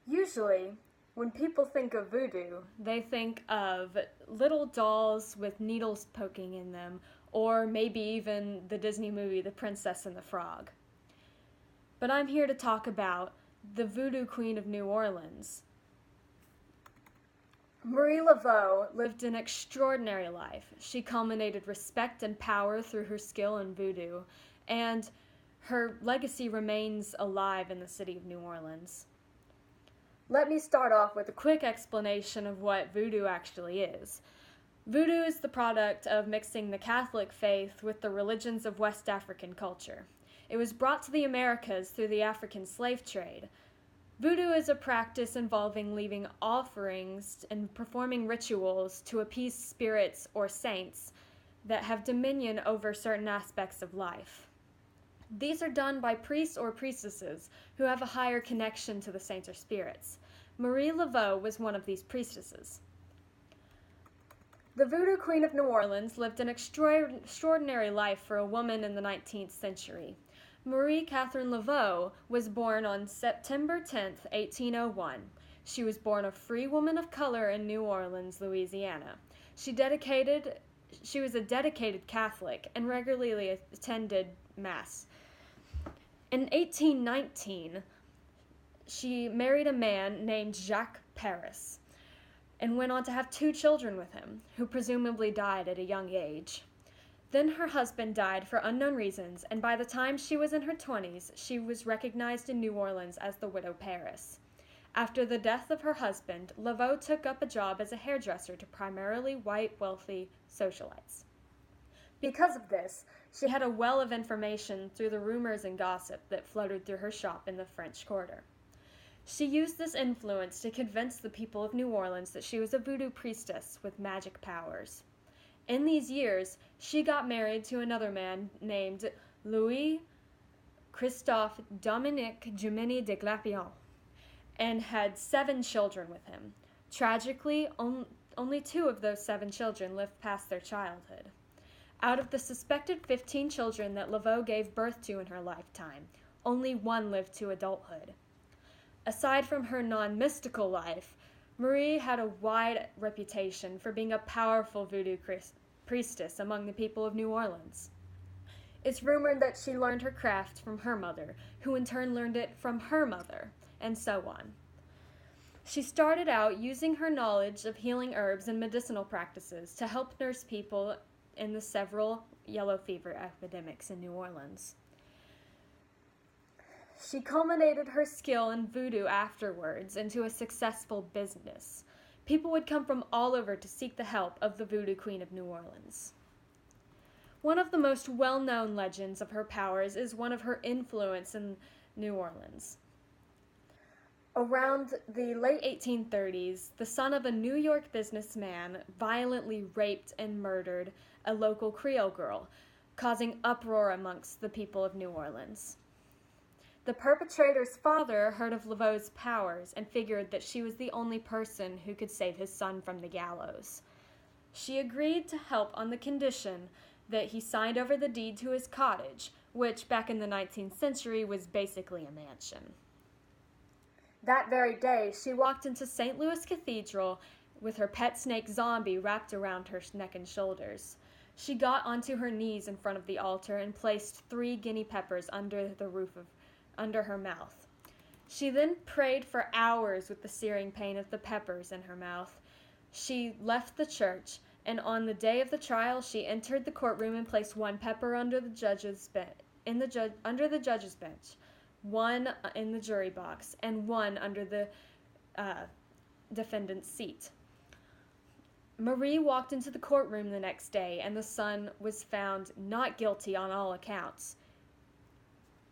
Usually, when people think of voodoo, they think of little dolls with needles poking in them, or maybe even the Disney movie The Princess and the Frog. But I'm here to talk about the Voodoo Queen of New Orleans. Marie Laveau lived an extraordinary life. She culminated respect and power through her skill in voodoo, and her legacy remains alive in the city of New Orleans. Let me start off with a quick explanation of what voodoo actually is. Voodoo is the product of mixing the Catholic faith with the religions of West African culture. It was brought to the Americas through the African slave trade. Voodoo is a practice involving leaving offerings and performing rituals to appease spirits or saints that have dominion over certain aspects of life. These are done by priests or priestesses who have a higher connection to the saints or spirits. Marie Laveau was one of these priestesses. The Voodoo Queen of New Orleans lived an extraordinary life for a woman in the 19th century. Marie Catherine Laveau was born on September 10, 1801. She was born a free woman of color in New Orleans, Louisiana. She was a dedicated Catholic and regularly attended Mass. In 1819, she married a man named Jacques Paris and went on to have 2 children with him, who presumably died at a young age. Then her husband died for unknown reasons, and by the time she was in her 20s, she was recognized in New Orleans as the widow Paris. After the death of her husband, Laveau took up a job as a hairdresser to primarily white, wealthy socialites. Because of this, she had a well of information through the rumors and gossip that floated through her shop in the French Quarter. She used this influence to convince the people of New Orleans that she was a voodoo priestess with magic powers. In these years, she got married to another man named Louis Christophe Dominique Jumini de Glapion and had 7 children with him. Tragically, only 2 of those 7 children lived past their childhood. Out of the suspected 15 children that Laveau gave birth to in her lifetime, only 1 lived to adulthood. Aside from her non-mystical life, Marie had a wide reputation for being a powerful voodoo priestess among the people of New Orleans. It's rumored that she learned her craft from her mother, who in turn learned it from her mother, and so on. She started out using her knowledge of healing herbs and medicinal practices to help nurse people in the several yellow fever epidemics in New Orleans. She culminated her skill in voodoo afterwards into a successful business. People would come from all over to seek the help of the Voodoo Queen of New Orleans. One of the most well-known legends of her powers is one of her influence in New Orleans. Around the late 1830s, the son of a New York businessman violently raped and murdered a local Creole girl, causing uproar amongst the people of New Orleans. The perpetrator's father heard of Laveau's powers and figured that she was the only person who could save his son from the gallows. She agreed to help on the condition that he signed over the deed to his cottage, which back in the 19th century was basically a mansion. That very day, she walked into St. Louis Cathedral with her pet snake Zombie wrapped around her neck and shoulders. She got onto her knees in front of the altar and placed 3 guinea peppers under her mouth. She then prayed for hours with the searing pain of the peppers in her mouth. She left the church, and on the day of the trial, she entered the courtroom and placed 1 pepper under the judge's bench, 1 in the jury box, and 1 under the defendant's seat. Marie walked into the courtroom the next day, and the son was found not guilty on all accounts.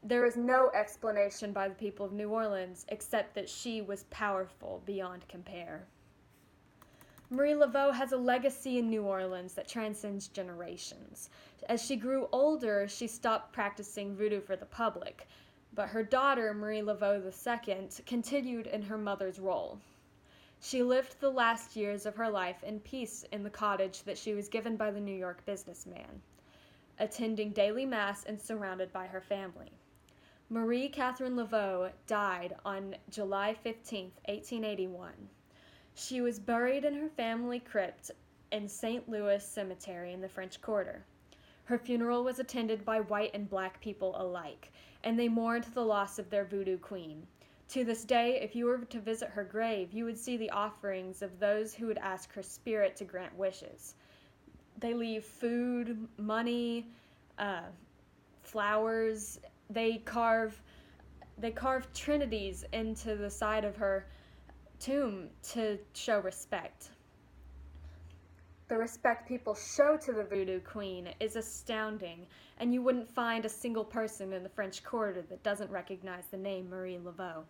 There is no explanation by the people of New Orleans except that she was powerful beyond compare. Marie Laveau has a legacy in New Orleans that transcends generations. As she grew older, she stopped practicing voodoo for the public, but her daughter, Marie Laveau II, continued in her mother's role. She lived the last years of her life in peace in the cottage that she was given by the New York businessman, attending daily mass and surrounded by her family. Marie Catherine Laveau died on July 15, 1881. She was buried in her family crypt in St. Louis Cemetery in the French Quarter. Her funeral was attended by white and black people alike, and they mourned the loss of their voodoo queen. To this day, if you were to visit her grave, you would see the offerings of those who would ask her spirit to grant wishes. They leave food, money, flowers. They carve trinities into the side of her tomb to show respect. The respect people show to the voodoo queen is astounding, and you wouldn't find a single person in the French Quarter that doesn't recognize the name Marie Laveau.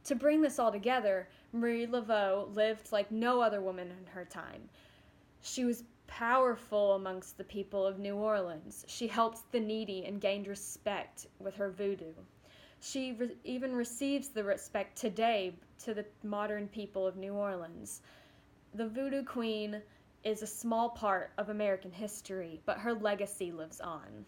To bring this all together, Marie Laveau lived like no other woman in her time. She was powerful amongst the people of New Orleans. She helped the needy and gained respect with her voodoo. She even receives the respect today to the modern people of New Orleans. The voodoo queen is a small part of American history, but her legacy lives on.